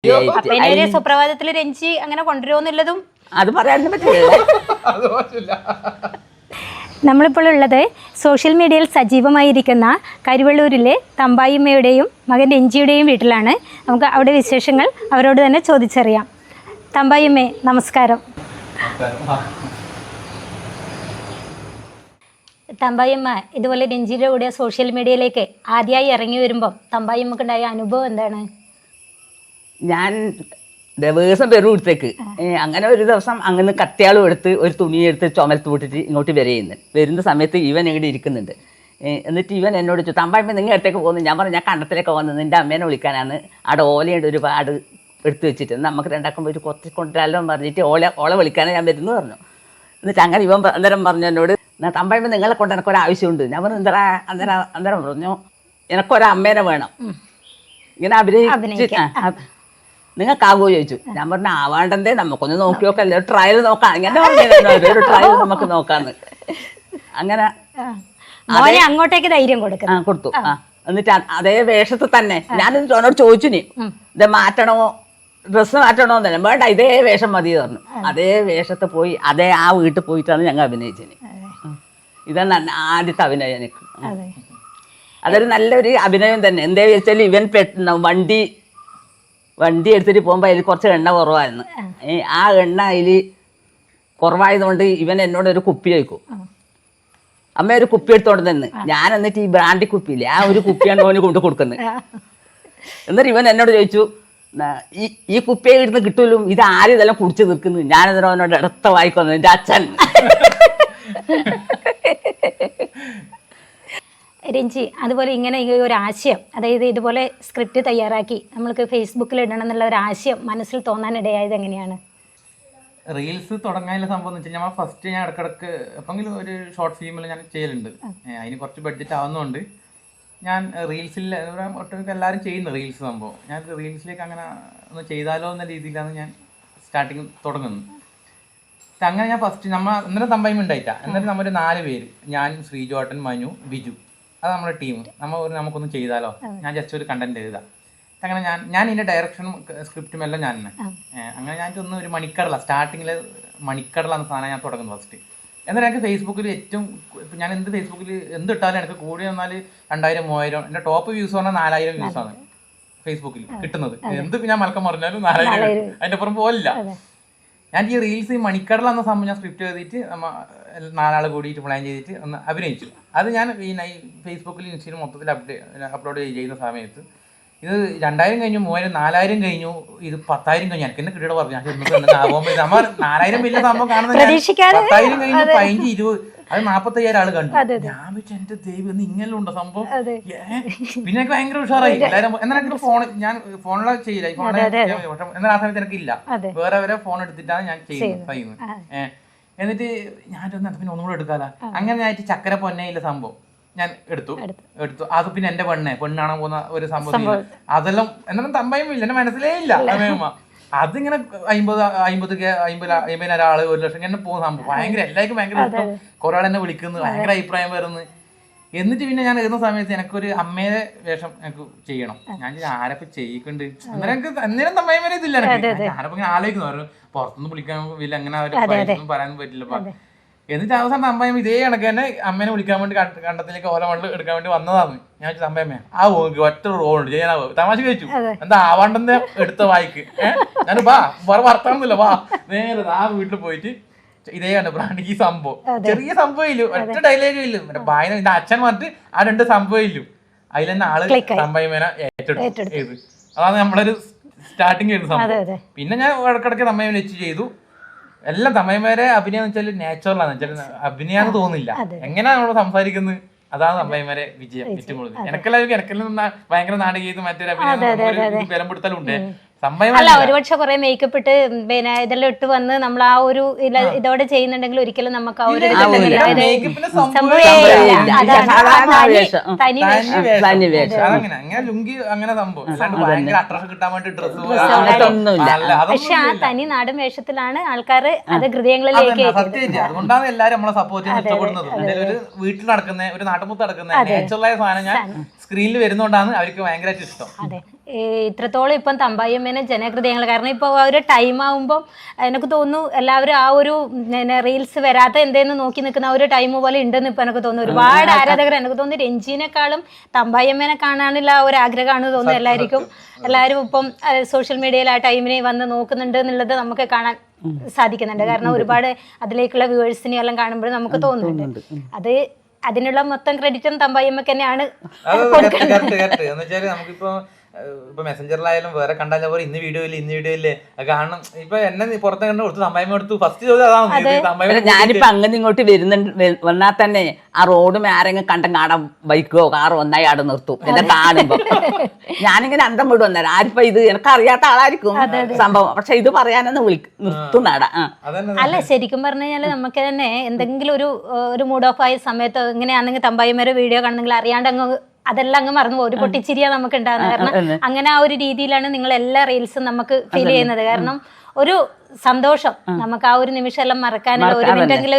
അപ്പൊ ഇനി ഒരു സുപ്രഭാതത്തില് രഞ്ജി അങ്ങനെ കൊണ്ടുവരുമെന്നുള്ളതും അത് പറയാനൊന്നും പറ്റില്ല. നമ്മളിപ്പോൾ ഉള്ളത് സോഷ്യൽ മീഡിയയിൽ സജീവമായിരിക്കുന്ന കരിവള്ളൂരിലെ തമ്പായിമ്മയുടെയും മകൻ രഞ്ജിയുടെയും വീട്ടിലാണ്. നമുക്ക് അവിടെ വിശേഷങ്ങൾ അവരോട് തന്നെ ചോദിച്ചറിയാം. തമ്പായിമ്മേ, നമസ്കാരം. തമ്പായിമ്മ ഇതുപോലെ രഞ്ജിയുടെ കൂടെ സോഷ്യൽ മീഡിയയിലേക്ക് ആദ്യമായി ഇറങ്ങി വരുമ്പം തമ്പായിമ്മക്കുണ്ടായ അനുഭവം എന്താണ്? ഞാൻ ദിവസം വരും ഇവിടത്തേക്ക്. അങ്ങനെ ഒരു ദിവസം അങ്ങനെ കത്തിയാളും എടുത്ത് ഒരു തുണിയെടുത്ത് ചുമലത്ത് വിട്ടിട്ട് ഇങ്ങോട്ട് വരുന്ന സമയത്ത് ഇവൻ ഇവിടെ ഇരിക്കുന്നുണ്ട്. എന്നിട്ട് ഇവൻ എന്നോട് ചോദിച്ചു, തമ്പായ്മ നിങ്ങൾ അടുത്തേക്ക് പോകുന്നു. ഞാൻ പറഞ്ഞു, ഞാൻ കണ്ടത്തിലേക്ക് പോകുന്നത് നിൻ്റെ അമ്മേനെ വിളിക്കാനാണ്. അവിടെ ഓലയുണ്ട് ഒരുപാട് എടുത്ത് വെച്ചിട്ട് നമുക്ക് രണ്ടാക്കും പോയിട്ട് കുറച്ച് കൊണ്ടുവരാമല്ലോ പറഞ്ഞിട്ട് ഓളെ വിളിക്കാനാണ് ഞാൻ വരുന്നു പറഞ്ഞു. എന്നിട്ട് അങ്ങനെ ഇവൻ അന്നേരം പറഞ്ഞു എന്നോട്, തമ്പായ്മ നിങ്ങളെ കൊണ്ട് എനിക്കൊരാവശ്യമുണ്ട്. ഞാൻ പറഞ്ഞു, എന്താ അന്നേരം പറഞ്ഞു, എനിക്കൊരമ്മേനെ വേണം ഇങ്ങനെ അഭിനയിച്ച് നിങ്ങൾക്കാകുമോ ചോദിച്ചു. ഞാൻ പറഞ്ഞു, ആവാണ്ടേ, നമുക്കൊന്ന് നോക്കി നോക്കാം, ഒരു ട്രയൽ നോക്കാം. ഇങ്ങനെ പറഞ്ഞു, ഒരു ട്രയൽ നമുക്ക് നോക്കാന്ന്. അങ്ങനെ അങ്ങോട്ടേക്ക് ധൈര്യം കൊടുത്തു. എന്നിട്ട് അതേ വേഷത്തിൽ തന്നെ ഞാൻ അവനോട് ചോദിച്ചു, ഇത് മാറ്റണോ, ഡ്രസ്സ് മാറ്റണോ എന്നല്ല, വേണ്ട ഇതേ വേഷം മതി പറഞ്ഞു. അതേ വേഷത്തിൽ പോയി ആ വീട്ടിൽ പോയിട്ടാണ് ഞങ്ങൾ അഭിനയിച്ചത്. ഇതാണ് ആദ്യത്തെ അഭിനയം എനിക്ക്. അതൊരു നല്ലൊരു അഭിനയം തന്നെ. എന്താ വെച്ചാൽ ഇവൻ വണ്ടി എടുത്തിട്ട് പോകുമ്പോൾ അതിൽ കുറച്ച് എണ്ണ കുറവായിരുന്നു. ആ എണ്ണ അതിൽ കുറവായതുകൊണ്ട് ഇവൻ എന്നോട് ഒരു കുപ്പി ചോദിക്കും. അമ്മ ഒരു കുപ്പി എടുത്തോണ്ട് നിന്ന്, ഞാൻ എന്നിട്ട് ഈ ബ്രാൻഡി കുപ്പിയില്ലേ ആ ഒരു കുപ്പിയാണ് ഓന് കൊണ്ട് കൊടുക്കുന്നത്. എന്നിട്ട് ഇവൻ എന്നോട് ചോദിച്ചു, ഈ കുപ്പിയെ ഇടുന്ന് കിട്ടൂലോ, ഇത് ആരും ഇതെല്ലാം കുടിച്ച് നിൽക്കുന്നു. ഞാനെന്നോ അവനോട് അടുത്ത വായിക്കുന്നു, എൻ്റെ അച്ഛൻ. രഞ്ജി, അതുപോലെ ഇങ്ങനെ ഈ ഒരു ആശയം, അതായത് ഇതുപോലെ സ്ക്രിപ്റ്റ് തയ്യാറാക്കി നമ്മൾക്ക് ഫേസ്ബുക്കിൽ ഇടണം എന്നുള്ള ഒരു ആശയം മനസ്സിൽ തോന്നാനിടയായത് എങ്ങനെയാണ്? റീൽസ് തുടങ്ങാനുള്ള സംഭവം എന്ന് വെച്ചാൽ ഞാൻ ഫസ്റ്റ് ഞാൻ ഇടക്കിടക്ക് എപ്പോഴെങ്കിലും ഒരു ഷോർട്ട് ഫിലിമിൽ ഞാൻ ചെയ്യലുണ്ട്. അതിന് കുറച്ച് ബഡ്ജറ്റ് ആവുന്നതുകൊണ്ട് ഞാൻ റീൽസിൽ ഒട്ടുമിക്ക എല്ലാവരും ചെയ്യുന്നു റീൽസ് സംഭവം. ഞാൻ റീൽസിലേക്ക് അങ്ങനെ ഒന്ന് ചെയ്താലോ എന്ന രീതിയിലാണ് ഞാൻ സ്റ്റാർട്ടിങ് തുടങ്ങുന്നത്. അങ്ങനെ ഞാൻ ഫസ്റ്റ് ഇന്നലെ തമ്പായ്മ ഉണ്ടായിട്ടാ. എന്നിട്ട് നമ്മൾ 4 പേര്, ഞാൻ, ശ്രീജോട്ടൻ, മനു, ബിജു, അത് നമ്മുടെ ടീം. നമുക്കൊന്ന് ചെയ്താലോ, ഞാൻ ജസ്റ്റ് ഒരു കണ്ടന്റ് എഴുതാം. അങ്ങനെ ഞാൻ ഇതിൻ്റെ ഡയറക്ഷനും സ്ക്രിപ്റ്റും എല്ലാം ഞാൻ തന്നെ. അങ്ങനെ ഞാൻ ഒരു മണിക്കടല, സ്റ്റാർട്ടിങ്ങിൽ മണിക്കടല എന്ന സാധനം ഞാൻ തുടങ്ങുന്നു ഫസ്റ്റ്. എന്നാൽ എനിക്ക് ഫേസ്ബുക്കിൽ ഏറ്റവും ഞാൻ ഫേസ്ബുക്കിൽ എന്ത് ഇട്ടാലും എനിക്ക് കൂടി വന്നാൽ 2000 3000, എൻ്റെ ടോപ്പ് വ്യൂസ് പറഞ്ഞാൽ 4000 വ്യൂസാണ് ഫേസ്ബുക്കിൽ കിട്ടുന്നത്. എന്ത് ഞാൻ മലക്കം പറഞ്ഞാലും 4000, അതിൻ്റെ അപ്പുറം പോലില്ല. ഞാൻ ഈ റീൽസ്, ഈ മണിക്കടല എന്ന സംഭവം ഞാൻ സ്ക്രിപ്റ്റ് എഴുതിയിട്ട് 4 ആൾ കൂടിയിട്ട് പ്ലാൻ ചെയ്തിട്ട് ഒന്ന് അഭിനയിച്ചു. അത് ഞാൻ ഈ ഫേസ്ബുക്കിൽ ഇൻസ്റ്റയിൽ മൊത്തത്തിൽ അപ്ലോഡ് ചെയ്യുന്ന സമയത്ത് ഇത് 2000 കഴിഞ്ഞു, 3000, 4000 കഴിഞ്ഞു, ഇത് 10000 കഴിഞ്ഞു. എനിക്ക് എന്നെ കിട്ടിയിട്ട് പറഞ്ഞു, നമ്മൾ 4000 വലിയ സംഭവം കാണുന്നത് 10,000 കഴിഞ്ഞു, 15, 20, അത് 45,000 ആൾ കണ്ടു. ഞാൻ വെച്ചാൽ എന്റെ ദൈവം ഇങ്ങനെ ഉണ്ടോ സംഭവം. പിന്നെ എനിക്ക് ഭയങ്കര ഉഷാറായി എല്ലാവരും. എന്നാൽ എനിക്ക് ഞാൻ ഫോണിലെ ചെയ്യില്ല, എന്നാൽ ആ സമയത്ത് എനിക്കില്ല, വേറെ ഫോൺ എടുത്തിട്ടാണ് ഞാൻ ചെയ്യുന്നത്. എന്നിട്ട് ഞാൻ പിന്നെ ഒന്നുകൂടെ എടുക്കാല. അങ്ങനെ ഞാൻ ചക്കര പൊന്നയിലെ സംഭവം ഞാൻ എടുത്തു. അത് പിന്നെ എന്റെ പെണ്ണാണാൻ പോകുന്ന ഒരു സംഭവം, അതെല്ലാം എന്നാലും തമ്പായ്മയില്ല, എന്റെ മനസ്സിലേ ഇല്ല അമ്മയമ്മ. അതിങ്ങനെ 50,000 ആള്, 1,00,000 ഇങ്ങനെ പോകുന്ന സംഭവം. ഭയങ്കര എല്ലാവർക്കും ഭയങ്കര ഇഷ്ടം. കുറെ ആൾ എന്നെ വിളിക്കുന്നു, ഭയങ്കര അഭിപ്രായം വരുന്നു. എന്നിട്ട് പിന്നെ ഞാൻ എഴുതുന്ന സമയത്ത് എനിക്കൊരു അമ്മയുടെ വേഷം എനിക്ക് ചെയ്യണം. ഞാൻ ആരപ്പോ ചെയ്യിക്കുന്നുണ്ട്, അന്നേരം തമ്പായ്മ ഇതില്ല എനിക്ക്. ആരപ്പോ ഇങ്ങനെ ആലോചിക്കുന്നു, പറഞ്ഞു പുറത്തുനിന്ന് വിളിക്കാൻ ഇല്ല, അങ്ങനെ പറയാനും പറ്റില്ല. എന്നിട്ട് അവസാനം തമ്പായ്മ ഇതേ കണക്ക് തന്നെ അമ്മേനെ വിളിക്കാൻ വേണ്ടി കണ്ടത്തിലേക്ക് ഓല മണ്ണിൽ എടുക്കാൻ വേണ്ടി വന്നതാണ്. ഞാൻ വെച്ചു, തമ്പായ്മ ഒറ്റ റോളുണ്ട് ചെയ്യാനാവോ, തമാശ കഴിച്ചു, എന്താ ആവാണ്ടെന്ന് എടുത്ത വായിക്ക്. ഞാൻ വേറെ വർത്താനൊന്നുമില്ല, നേരെ ആ വീട്ടിൽ പോയിട്ട് ഇതേ കണ്ട ബ്രാൻഡ് ഈ സംഭവം, ചെറിയ സംഭവം ഇല്ലു, ഒറ്റ ഡയലോഗ് ഇല്ലു, മറ്റേ ബായന എന്റെ അച്ഛൻ പറഞ്ഞിട്ട് ആ 2 സംഭവം ഇല്ലു. അതിൽ തന്നെ ആള് തമ്പായ്മേനെ ഏറ്റെടുത്തു. അതാണ് നമ്മളൊരു സ്റ്റാർട്ടിങ് ചെയ്ത സംഭവം. പിന്നെ ഞാൻ ഇടക്കിടക്ക് തമ്പായ്മ വെച്ച് ചെയ്തു. എല്ലാം തമ്പായ്മേരെ അഭിനയം എന്ന് വെച്ചാൽ നാച്ചുറലാണ്, വെച്ചാൽ അഭിനയാന്ന് തോന്നില്ല. എങ്ങനെയാ നമ്മൾ സംസാരിക്കുന്നത്, അതാണ് തമ്പായ്മേരെ വിജയം ഏറ്റവും കൂടുതൽ. എനക്കെല്ലാം ഭയങ്കര നാടകീയതും മറ്റൊരു അഭിനയം ബലം പിടുത്തലുണ്ട്. അല്ല, ഒരുപക്ഷെ കുറെ മേക്കപ്പ് ഇട്ട് പിന്നെ ഇതെല്ലാം ഇട്ട് വന്ന് നമ്മൾ ആ ഒരു ഇതോടെ ചെയ്യുന്നുണ്ടെങ്കിൽ ഒരിക്കലും നമുക്ക് ആ ഒരു പക്ഷെ ആ തനി നാടൻ വേഷത്തിലാണ് ആൾക്കാർ അത് ഹൃദയങ്ങളിലേക്ക്. അതുകൊണ്ടാണ് എല്ലാരും നമ്മളെ സപ്പോർട്ട് ചെയ്യാൻ ഇഷ്ടപ്പെടുന്നത്. വീട്ടിൽ നടക്കുന്ന ഒരു നാട്ടുമുത്ത് നടക്കുന്ന നാച്ചുറലായ സാധനം ഞാൻ സ്ക്രീനിൽ വരുന്നോണ്ടാണ് അവർക്ക് ഭയങ്കരമായിട്ട് ഇഷ്ടം. അതെ, ഇത്രത്തോളം ഇപ്പം തമ്പായിയമ്മേനെ ജനഹൃദയങ്ങൾ, കാരണം ഇപ്പോൾ ആ ഒരു ടൈം ആകുമ്പം എനിക്ക് തോന്നുന്നു എല്ലാവരും ആ ഒരു റീൽസ് വരാത്ത എന്തേന്ന് നോക്കി നിൽക്കുന്ന ആ ഒരു ടൈം പോലെ ഉണ്ടെന്ന് ഇപ്പം എനിക്ക് തോന്നുന്നു. ഒരുപാട് ആരാധകർ, എനിക്ക് തോന്നുന്നു രഞ്ജിനെക്കാളും തമ്പായിയമ്മേനെ കാണാനുള്ള ഒരു ആഗ്രഹമാണ് തോന്നുന്നു എല്ലാവർക്കും. എല്ലാവരും ഇപ്പം സോഷ്യൽ മീഡിയയിൽ ആ ടൈമിനെ വന്ന് നോക്കുന്നുണ്ട് എന്നുള്ളത് നമുക്ക് കാണാൻ സാധിക്കുന്നുണ്ട്. കാരണം ഒരുപാട് അതിലേക്കുള്ള വ്യൂവേഴ്സിനെ എല്ലാം കാണുമ്പോൾ നമുക്ക് തോന്നുന്നുണ്ട്. അത് അതിനുള്ള മൊത്തം ക്രെഡിറ്റും തമ്പായിയമ്മക്ക് തന്നെയാണ്. നമുക്കിപ്പോ ഇപ്പൊ മെസ്സഞ്ചറിലായാലും വേറെ കണ്ടാൽ പോലെ ഇന്ന് വീഡിയോ ഇല്ലേ കാണണം. ഇപ്പൊ എന്നെ പുറത്തെ കണ്ട് കൊടുത്തു, തമ്പായ്മ കൊടുത്തു. ഫസ്റ്റ് ചോദ്യം അതാണ്. ഞാനിപ്പോ അങ്ങനെ ഇങ്ങോട്ട് വന്നാൽ തന്നെ ആ റോഡ് ആരെങ്കിലും കണ്ടും കാണാൻ ബൈക്കോ കാറോ ഒന്നായി അവിടെ നിർത്തും എന്നെ കാണുമ്പോ. ഞാനിങ്ങനെ അന്തം വിടും അന്നേരം. ആരിപ്പോ ഇത് എനിക്കറിയാത്ത ആളായിരിക്കും സംഭവം, പക്ഷെ ഇത് പറയാനൊന്ന് നിർത്തുന്നാടാ. അല്ല, ശരിക്കും പറഞ്ഞു കഴിഞ്ഞാൽ നമുക്ക് തന്നെ എന്തെങ്കിലും ഒരു മൂഡ് ഓഫ് ആയ സമയത്ത് ഇങ്ങനെയാണെങ്കിൽ തമ്പായിമാരെ വീഡിയോ കാണുന്നെങ്കിൽ അറിയാണ്ട് അങ്ങ് അതെല്ലാം അങ്ങ് മറന്നു പോകും. ഒരു പൊട്ടിച്ചിരിയാ നമുക്ക് ഉണ്ടാകുന്നത്. കാരണം അങ്ങനെ ആ ഒരു രീതിയിലാണ് നിങ്ങൾ എല്ലാ റീൽസും നമുക്ക് ഫീൽ ചെയ്യുന്നത്. കാരണം ഒരു സന്തോഷം നമുക്ക് ആ ഒരു നിമിഷം എല്ലാം മറക്കാനുള്ള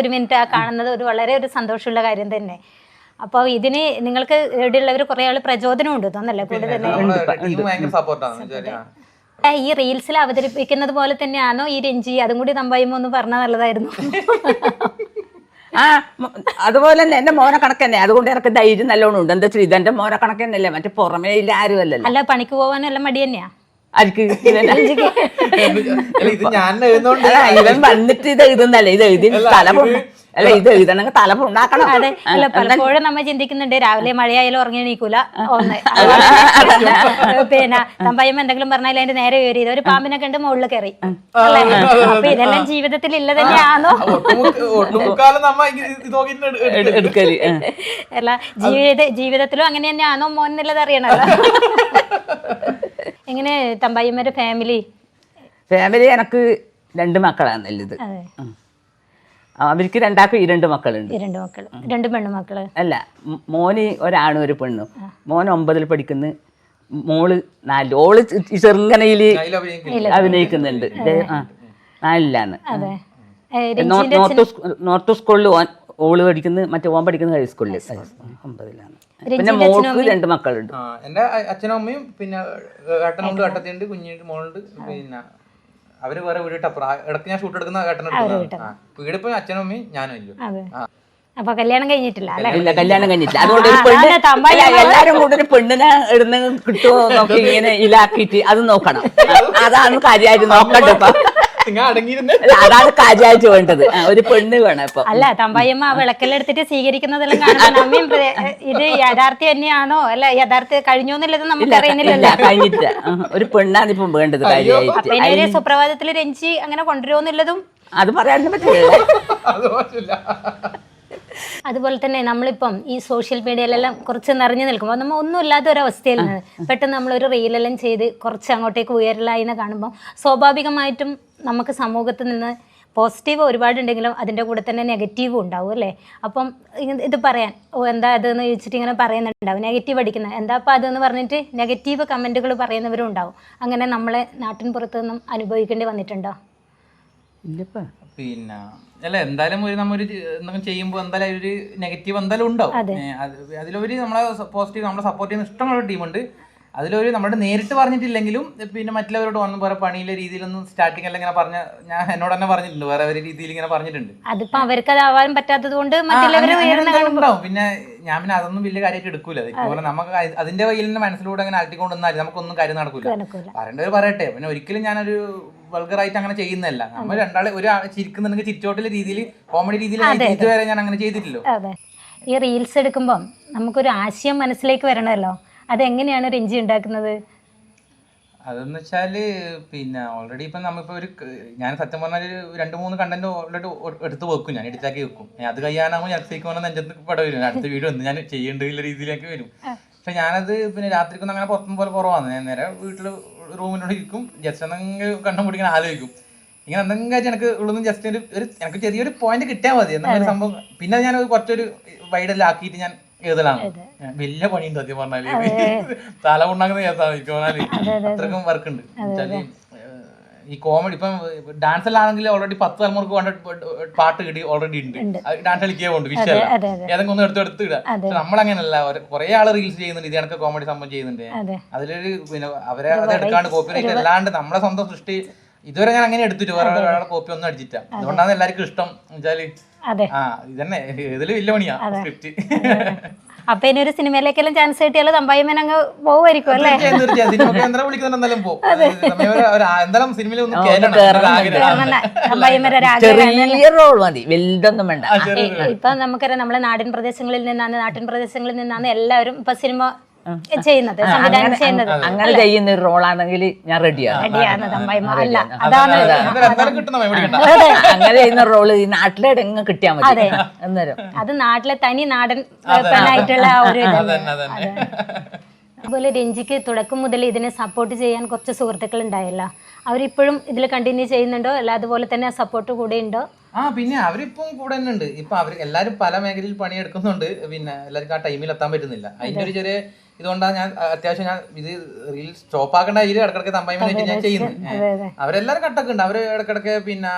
ഒരു മിനിറ്റ് ആ കാണുന്നത് ഒരു വളരെ ഒരു സന്തോഷമുള്ള കാര്യം തന്നെ. അപ്പോൾ ഇതിന് നിങ്ങൾക്ക് ഇവിടെയുള്ളവർ കുറെ ആള് പ്രചോദനം ഉണ്ട് തോന്നല്ലേ കൂടുതൽ. ഈ റീൽസിൽ അവതരിപ്പിക്കുന്നത് പോലെ തന്നെയാണോ ഈ രഞ്ജി? അതും കൂടി തമ്പായ്മ ഒന്ന് പറഞ്ഞാൽ നല്ലതായിരുന്നു. അതുപോലെ തന്നെ എന്റെ മോനെ കണക്ക് തന്നെ. അതുകൊണ്ട് എനിക്ക് ധൈര്യം നല്ലോണം ഉണ്ട്. എന്താ വെച്ചാൽ ഇതെന്റെ മോനെ കണക്ക് തന്നെയല്ലേ, മറ്റേ പുറമേ ഇല്ല ആരും അല്ലല്ലോ. അല്ല, പണിക്ക് പോകാനെല്ലാം മടി തന്നെയാ ആർക്ക്? ഇവൻ വന്നിട്ട് ഇത് എഴുതുന്നല്ലേ, ഇത് എഴുതി സ്ഥലം അല്ല, ഇത് എഴുതണമെങ്കിൽ തല ഉണ്ടാക്കണം. അതെ, അല്ല പലപ്പോഴും നമ്മൾ ചിന്തിക്കുന്നുണ്ട് രാവിലെ മഴയായാലും ഉറങ്ങി എണീക്കൂല ഒന്ന്. പിന്നെ തമ്പായ്മ എന്തെങ്കിലും പറഞ്ഞാൽ അതിന്റെ നേരെ കയറി ഒരു പാമ്പിനെ കണ്ട് മുകളിൽ കയറി. അപ്പൊ ഇതെല്ലാം ജീവിതത്തിൽ ഇല്ല തന്നെയാണോ? എടുക്കല് അല്ല, ജീവിതത്തിലും അങ്ങനെ തന്നെയാണോ മോൻ എന്നുള്ളത് അറിയണല്ലോ. എങ്ങനെ തമ്പായ്മയുടെ ഫാമിലി എനക്ക് 2 മക്കളാണ് നല്ലത്. അവർക്ക് 2 മക്കളുണ്ട്. 2 മക്കള്, 2 പെണ്ണുമക്കള്. അല്ല, മോന് ഒരാണും ഒരു പെണ്ണും. മോൻ 9ൽ പഠിക്കുന്നു, മോള് 4. ഓള് ചെറുങ്ങനയില് അഭിനയിക്കുന്നുണ്ട്. 4ലാണ്. നോർത്ത് സ്കൂളിൽ ഓള് പഠിക്കുന്നത്, മറ്റേ ഓൻ പഠിക്കുന്നത് ഹൈസ്കൂളിൽ 9ലാണ്. പിന്നെ മോൾക്ക് 2 മക്കളുണ്ട്. എന്റെ അച്ഛനും അമ്മയും പിന്നെ ഏട്ടനുണ്ട്, ഏട്ടത്തിയുണ്ട്, കുഞ്ഞുണ്ട്, മോളുണ്ട്. പിന്നെ അവര് വേറെ വീടിട്ടപ്പുറം. ഇടയ്ക്ക് ഞാൻ ഷൂട്ട് എടുക്കുന്ന ഏട്ടനെടുക്കുന്ന വീടിപ്പോ അച്ഛനും അമ്മയും ഞാനും ഇല്ല. അപ്പൊ കല്യാണം കഴിഞ്ഞിട്ടില്ല? ഇല്ല, കല്യാണം കഴിഞ്ഞിട്ടില്ല. അതുകൊണ്ട് എല്ലാരും കൂടെ ഒരു പെണ്ണിനെ ഇടുന്ന കിട്ടുമോ നോക്കി ഇങ്ങനെ ഇലാക്കിയിട്ട് അത് നോക്കണം. അതാണ് കാര്യമായിട്ട് നോക്കണ്ടപ്പ. അതാണ് കാര്യമായിട്ട് വേണ്ടത്. ഒരു പെണ്ണ് വേണം ഇപ്പൊ. അല്ല, തമ്പായമ്മ വിളക്കെല്ലാം സ്വീകരിക്കുന്നതെല്ലാം കാണുമ്പോൾ അമ്മയും ഇത് യാഥാർത്ഥ്യം തന്നെയാണോ അല്ല യാഥാർത്ഥ്യം കഴിഞ്ഞോന്നുള്ളത് നമുക്ക് അറിയുന്നില്ലല്ലോ. കഴിഞ്ഞിട്ട് ഒരു പെണ്ണാണ് ഇപ്പം വേണ്ടത് കാര്യമായിട്ട്. സുപ്രഭാതത്തില് രഞ്ജി അങ്ങനെ കൊണ്ടുവരുമെന്നുള്ളതും അത് പറയാനും പറ്റില്ല. അതുപോലെ തന്നെ നമ്മളിപ്പം ഈ സോഷ്യൽ മീഡിയയിലെല്ലാം കുറച്ച് നിറഞ്ഞു നിൽക്കുമ്പോൾ നമ്മൾ ഒന്നും ഇല്ലാത്ത ഒരവസ്ഥയിൽ നിന്ന് പെട്ടെന്ന് നമ്മളൊരു റീലെല്ലാം ചെയ്ത് കുറച്ച് അങ്ങോട്ടേക്ക് ഉയരലായി എന്ന് കാണുമ്പോൾ സ്വാഭാവികമായിട്ടും നമുക്ക് സമൂഹത്തിൽ നിന്ന് പോസിറ്റീവ് ഒരുപാടുണ്ടെങ്കിലും അതിൻ്റെ കൂടെ തന്നെ നെഗറ്റീവും ഉണ്ടാവും അല്ലേ? അപ്പം ഇത് പറയാൻ എന്താ അതെന്ന് ചോദിച്ചിട്ട് ഇങ്ങനെ പറയുന്നുണ്ടാവും, നെഗറ്റീവ് അടിക്കുന്നത് എന്താ അപ്പം അതെന്ന് പറഞ്ഞിട്ട് നെഗറ്റീവ് കമൻറ്റുകൾ പറയുന്നവരും ഉണ്ടാവും. അങ്ങനെ നമ്മളെ നാട്ടിൻ പുറത്തു നിന്നും അനുഭവിക്കേണ്ടി വന്നിട്ടുണ്ടോ? പിന്നെ അല്ല, എന്തായാലും നമ്മൊരു എന്തെങ്കിലും ചെയ്യുമ്പോൾ എന്തായാലും ഒരു നെഗറ്റീവ് എന്തായാലും ഉണ്ടാവും. അതിലൊരു നമ്മളെ പോസിറ്റീവ് നമ്മളെ സപ്പോർട്ട് ചെയ്യുന്ന ഇഷ്ടമുള്ള ടീമുണ്ട്. അതിലൊരു നമ്മുടെ നേരിട്ട് പറഞ്ഞിട്ടില്ലെങ്കിലും പിന്നെ മറ്റുള്ളവരോട് വന്ന് വേറെ പണിയിലെ രീതിയിലൊന്നും സ്റ്റാർട്ടിങ് എല്ലാം ഇങ്ങനെ പറഞ്ഞ ഞാൻ എന്നോട് തന്നെ പറഞ്ഞിട്ടുണ്ട്, വേറെ ഒരു രീതിയിൽ ഇങ്ങനെ പറഞ്ഞിട്ടുണ്ട്. അതിപ്പോ അവർക്ക് അതാവാൻ പറ്റാത്തത് കൊണ്ട് ഉണ്ടാവും. പിന്നെ ഞാൻ പിന്നെ അതൊന്നും വലിയ കാര്യമായിട്ട് എടുക്കൂല. ഇതുപോലെ നമുക്ക് അതിന്റെ വകയിൽ തന്നെ മനസ്സിലൂടെ അങ്ങനെ അലട്ടിക്കൊണ്ടുവന്നാൽ നമുക്കൊന്നും കാര്യം നടക്കൂല. പറയേണ്ടവർ പറയട്ടെ. പിന്നെ ഒരിക്കലും ഞാനൊരു വൾഗറായിട്ട് അങ്ങനെ ചെയ്യുന്നതല്ല. നമ്മൾ രണ്ടാളെ ഒരു ചിരിക്കുന്നുണ്ടെങ്കിൽ ചിരിച്ചോട്ടുള്ള രീതിയിൽ കോമഡി രീതിയിൽ ഇതുവരെ ഞാൻ അങ്ങനെ ചെയ്തിട്ടില്ലോ. ഈ റീൽസ് എടുക്കുമ്പം നമുക്കൊരു ആശയം മനസ്സിലേക്ക് വരണമല്ലോ, അതെങ്ങനെയാണ് രഞ്ജി ഉണ്ടാക്കുന്നത്? അതെന്ന് വെച്ചാല് പിന്നെ ഓൾറെഡി ഇപ്പം നമ്മളിപ്പോൾ ഞാൻ സത്യം പറഞ്ഞാൽ 2-3 കണ്ടന്റ് ഓൾറെഡി എടുത്ത് വെക്കും, ഞാൻ എഡിറ്റാക്കി വെക്കും. അത് കഴിയാനാകുമ്പോൾ ഞാൻ ശരിക്കും പറഞ്ഞാൽ നെഞ്ചത്ത് പട വരും, അടുത്ത വീഡിയോ ഒന്ന് ഞാൻ ചെയ്യേണ്ട രീതിയിലേക്ക് വരും. പക്ഷെ ഞാനത് പിന്നെ രാത്രിക്കൊന്നും അങ്ങനെ പുറത്തും പോലെ കുറവാണ്. ഞാൻ നേരെ വീട്ടിൽ റൂമിനോട് ഇരിക്കും, ജസ്റ്റ് എന്തെങ്കിലും കണ്ടും പിടിക്കാൻ ആലോചിക്കും. ഇങ്ങനെ എന്തെങ്കിലും കാര്യം എനിക്ക് ഉള്ളതും ജസ്റ്റ് ഒരു എനിക്ക് ചെറിയൊരു പോയിന്റ് കിട്ടിയാൽ മതി എന്തെങ്കിലും സംഭവം. പിന്നെ ഞാൻ കുറച്ചൊരു വൈഡെല്ലാം ആക്കിയിട്ട് ഞാൻ എഴുതലാണ്. വലിയ പണിയുണ്ട് സത്യം പറഞ്ഞാല്, തല ഉണ്ടാക്കുന്ന കേസാണ് എനിക്ക് പറഞ്ഞാല്. അത്രക്കും വർക്ക് ഉണ്ട്. വെച്ചാല് ഈ കോമഡി ഇപ്പം ഡാൻസ് എല്ലാം ആണെങ്കിൽ ഓൾറെഡി 10 തലമുറക്ക് വേണ്ട പാട്ട് കിട്ടി ഓൾറെഡി ഉണ്ട്. ഡാൻസ് കളിക്കുക ഉണ്ട് വിഷയമല്ല, ഏതെങ്കിലും ഒന്ന് എടുത്ത് ഇടുക. പക്ഷെ നമ്മളങ്ങനെയല്ല, കുറെ ആള് റീൽസ് ചെയ്യുന്നുണ്ട്, ഇത് കണക്ക് കോമഡി സംഭവം ചെയ്യുന്നുണ്ട്. അതിലൊരു പിന്നെ അവരെ അത് എടുക്കാണ്ട് കോപ്പിറൈറ്റ് അല്ലാണ്ട് നമ്മളെ സ്വന്തം സൃഷ്ടി ഇതുവരെ ഞാൻ അങ്ങനെ എടുത്തിട്ട് വേറെ ഒരാളെ കോപ്പി ഒന്നും അടിച്ചിട്ടാ. അതുകൊണ്ടാണ് എല്ലാവർക്കും ഇഷ്ടം വെച്ചാല്. ഇതന്നെ ഇതില് വലിയ പണിയാ സ്ക്രിപ്റ്റ്. അപ്പൊ ഇനി ഒരു സിനിമയിലേക്കെല്ലാം ചാൻസ് കിട്ടിയാൽ തമ്പായിമേൻ അങ്ങ് പോവുമായിരിക്കും അല്ലേ? ചെറിയ റോൾ മതി, വലുതൊന്നും വേണ്ട. ഇപ്പൊ നമുക്കറിയാം നമ്മളെ നാട്ടിൻ പ്രദേശങ്ങളിൽ നിന്നാണ് എല്ലാവരും ഇപ്പൊ സിനിമ ചെയ്യുന്നത്, സംവിധാനം ചെയ്യുന്നത്. അങ്ങനെ ചെയ്യുന്ന ഒരു റോളാണെങ്കിൽ ഞാൻ റെഡിയാണ്. തമ്പായിമ അല്ല, അതാണ് അങ്ങനെ ചെയ്യുന്ന റോള് ഈ നാട്ടിലെ എങ്ങ് കിട്ടിയാൽ മതി അന്നേരം. അത് നാട്ടിലെ തനി നാടൻ പെണ്ണായിട്ടുള്ള ആ ഒരു അതുപോലെ രഞ്ജിക്ക് തുടക്കം മുതൽ ഇതിനെ സപ്പോർട്ട് ചെയ്യാൻ കുറച്ച് സുഹൃത്തുക്കൾ ഉണ്ടായല്ലോ, അവരിപ്പോഴും ഇതിൽ കണ്ടിന്യൂ ചെയ്യുന്നുണ്ടോ? അല്ല അതുപോലെ തന്നെ സപ്പോർട്ട് കൂടെ ഉണ്ടോ? പിന്നെ അവരിപ്പം കൂടെ തന്നെ ഉണ്ട്. ഇപ്പൊ അവർ എല്ലാരും പല മേഖലയിൽ പണിയെടുക്കുന്നുണ്ട്. പിന്നെ എല്ലാവർക്കും ആ ടൈമിൽ എത്താൻ പറ്റുന്നില്ല. അതിന്റെ ഒരു ചെറിയ ഇതുകൊണ്ടാണ് ഞാൻ അത്യാവശ്യം ഞാൻ ഇത് റീൽ സ്റ്റോപ്പ് ആക്കേണ്ട ഇതിൽ ഇടക്കിടക്ക് തമ്പായിമനായിട്ട് ഞാൻ ചെയ്യുന്നത്. അവരെല്ലാരും കട്ടൊക്കെ ഉണ്ട്. അവര് ഇടക്കിടക്ക് പിന്നെ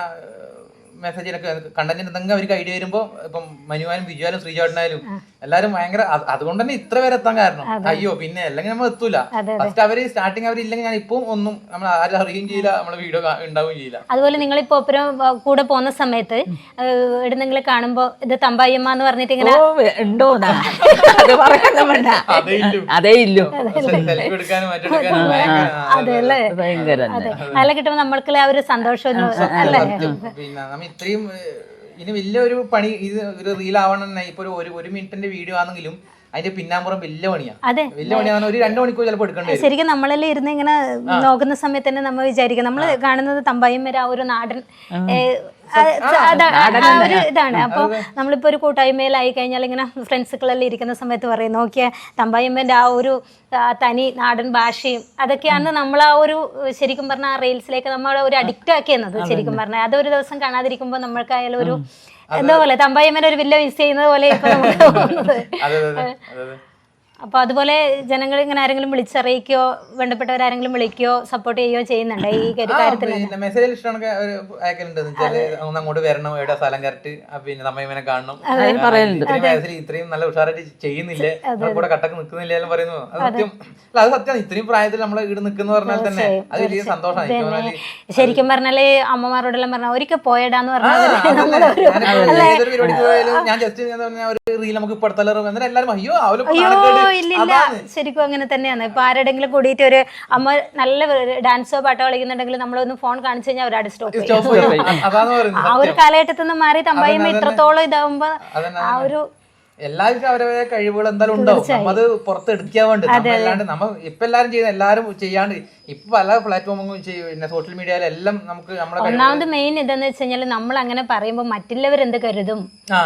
മെസ്സേജിലൊക്കെ കണ്ടന്റിന് എന്തെങ്കിലും അവർക്ക് ഐഡിയ വരുമ്പോ ഇപ്പം മനുവാനും ബിജുവാനും ശ്രീജോട്ടനായാലും എല്ലാരും ഭയങ്കര അതുകൊണ്ട് തന്നെ ഇത്ര പേരെ എത്താൻ കാരണം. അയ്യോ പിന്നെ അല്ലെങ്കിൽ നമ്മൾ എത്തൂല. ഫസ്റ്റ് അവര് സ്റ്റാർട്ടിങ് അവരില്ലെങ്കിൽ ഞാൻ ഇപ്പം ഒന്നും നമ്മൾ ആരും അറിയുകയും ചെയ്യില്ല, നമ്മളെ വീഡിയോ ഉണ്ടാവുകയും ചെയ്യില്ല. അതുപോലെ നിങ്ങളിപ്പോ ഒപ്പരം കൂടെ പോകുന്ന സമയത്ത് എവിടെന്നെങ്കിലും കാണുമ്പോ ഇത് തമ്പായിയമ്മ എന്ന് പറഞ്ഞിട്ട് ഇങ്ങനെ ഉണ്ടോ അതേ ഇല്ലോ സെൽഫി എടുക്കാനും മറ്റെടുക്കാനും അതെല്ലേ നല്ല കിട്ടുമ്പോ നമ്മൾക്കുള്ള ആ ഒരു സന്തോഷം അല്ലേ. പിന്നെ ഇത്രയും ഇനി വലിയൊരു പണി ഇത് ഒരു റീൽ ആവണം. ഇപ്പൊ ഒരു മിനിറ്റിന്റെ വീഡിയോ ആണെങ്കിലും അതിന്റെ പിന്നാമ്പുറം വലിയ പണിയാണ്. വലിയ പണിയാണ്. ഒരു 2 മണിക്കൂർ ചിലപ്പോൾ എടുക്കേണ്ടി. ശരിക്കും നമ്മളെല്ലാം ഇരുന്ന് ഇങ്ങനെ നോക്കുന്ന സമയത്ത് തന്നെ നമ്മൾ വിചാരിക്കും നമ്മൾ കാണുന്നത് തമ്പായിമ്മ ആ ഒരു നാടൻ ഒരു ഇതാണ്. അപ്പോൾ നമ്മളിപ്പോൾ ഒരു കൂട്ടായ്മയിലായി കഴിഞ്ഞാൽ ഇങ്ങനെ ഫ്രണ്ട്സുകളെല്ലാം ഇരിക്കുന്ന സമയത്ത് പറയും നോക്കിയ തമ്പായിമ്മേൻ്റെ ആ ഒരു തനി നാടൻ ഭാഷയും അതൊക്കെയാണ് നമ്മൾ ആ ഒരു ശരിക്കും പറഞ്ഞാൽ ആ റീൽസിലേക്ക് നമ്മൾ ഒരു അഡിക്റ്റ് ആക്കിയെന്നത്. ശരിക്കും പറഞ്ഞാൽ അതൊരു ദിവസം കാണാതിരിക്കുമ്പോൾ നമ്മൾക്കായാലും ഒരു എന്താ പോലെ തമ്പായിമ്മേനെ ഒരു വില്ല മിസ് ചെയ്യുന്നത് പോലെ ഇപ്പൊ നമുക്ക് തോന്നുന്നത്. അപ്പൊ അതുപോലെ ജനങ്ങൾ ഇങ്ങനെ ആരെങ്കിലും വിളിച്ചറിയിക്കോ, വേണ്ടപ്പെട്ടവരാരെങ്കിലും വിളിക്കോ സപ്പോർട്ട് ചെയ്യുകയോ ചെയ്യുന്നുണ്ട് ഈ കാര്യത്തിൽ? മെസ്സേജിൽ ഇഷ്ടമാണ് അയക്കലുണ്ട്. അങ്ങോട്ട് വരണം, എവിടെ സ്ഥലം കറക്റ്റ്, പിന്നെ തമ്പായിമ്മനെ കാണണം, ഇത്രയും നല്ല ഉഷാറായിട്ട് ചെയ്യുന്നില്ലേ, കൂടെ കട്ടക്ക് നിൽക്കുന്നില്ല എല്ലാം പറയുന്നു. അത് സത്യം. അത് സത്യമാണ്. ഇത്രയും പ്രായത്തിൽ നമ്മൾ ഇവിടെ നിൽക്കുന്ന പറഞ്ഞാൽ തന്നെ അത് വലിയ സന്തോഷമാണ്. ശരിക്കും പറഞ്ഞാല് അമ്മമാരോടെല്ലാം പറഞ്ഞാൽ ഒരിക്കൽ പോയടാന്ന് പറഞ്ഞാൽ പരിപാടിക്ക് പോയാലും ഞാൻ ജസ്റ്റ് ഒരു റീൽ നമുക്ക് ഇപ്പൊ എടുത്താലും എന്നിട്ട് എല്ലാവരും അയ്യോ ഇല്ലില്ല, ശരിക്കും അങ്ങനെ തന്നെയാണ്. ഇപ്പൊ ആരുടെങ്കിലും കൂടിയിട്ട് ഒരു അമ്മ നല്ല ഡാൻസോ പാട്ടോ കളിക്കുന്നുണ്ടെങ്കിൽ നമ്മളൊന്ന് ഫോൺ കാണിച്ചു കഴിഞ്ഞാൽ അവരവിടെ സ്റ്റോപ്പ് ചെയ്യും. ആ ഒരു കാലഘട്ടത്തിൽ നിന്ന് മാറി തമ്പായിമ്മ ഇത്രത്തോളം ഇതാവുമ്പോ ആ ഒരു എല്ലാവർക്കും അവരവരുടെ കഴിവുകൾ എന്തായാലും ഉണ്ടാവും. അത് പുറത്തെടുക്കാൻ വേണ്ടി അല്ലാണ്ട് നമ്മൾ ഇപ്പൊ എല്ലാരും ചെയ്യുന്ന എല്ലാരും ചെയ്യാണ്ട് ഇപ്പൊ പല പ്ലാറ്റ്ഫോമും പിന്നെ സോഷ്യൽ മീഡിയയിലും എല്ലാം നമുക്ക് ഒന്നാമത് മെയിൻ ഇതെന്ന് വെച്ച് കഴിഞ്ഞാൽ നമ്മൾ അങ്ങനെ പറയുമ്പോൾ മറ്റുള്ളവർ എന്ത് കരുതും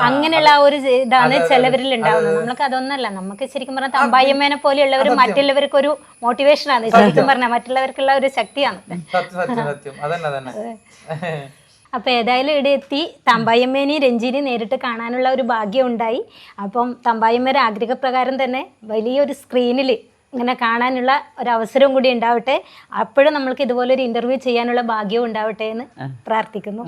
അങ്ങനെയുള്ള ആ ഒരു ഇതാണ് ചിലവരിൽ ഉണ്ടാവുന്നത്. നമുക്ക് അതൊന്നല്ല, നമുക്ക് ശരിക്കും പറഞ്ഞാൽ തമ്പായിമ്മേനെ പോലെയുള്ളവർ മറ്റുള്ളവർക്ക് ഒരു മോട്ടിവേഷൻ ആണ്. ശരിക്കും പറഞ്ഞാൽ മറ്റുള്ളവർക്കുള്ള ഒരു ശക്തിയാണ്. അപ്പോൾ ഏതായാലും ഇവിടെ എത്തി തമ്പായിമ്മേനെയും രഞ്ജിനെയും നേരിട്ട് കാണാനുള്ള ഒരു ഭാഗ്യം ഉണ്ടായി. അപ്പം തമ്പായിമ്മയുടെ ആഗ്രഹപ്രകാരം തന്നെ വലിയൊരു സ്ക്രീനിൽ ഇങ്ങനെ കാണാനുള്ള ഒരു അവസരവും കൂടി ഉണ്ടാവട്ടെ. അപ്പോഴും നമ്മൾക്ക് ഇതുപോലൊരു ഇൻ്റർവ്യൂ ചെയ്യാനുള്ള ഭാഗ്യവും ഉണ്ടാവട്ടെ എന്ന് പ്രാർത്ഥിക്കുന്നു.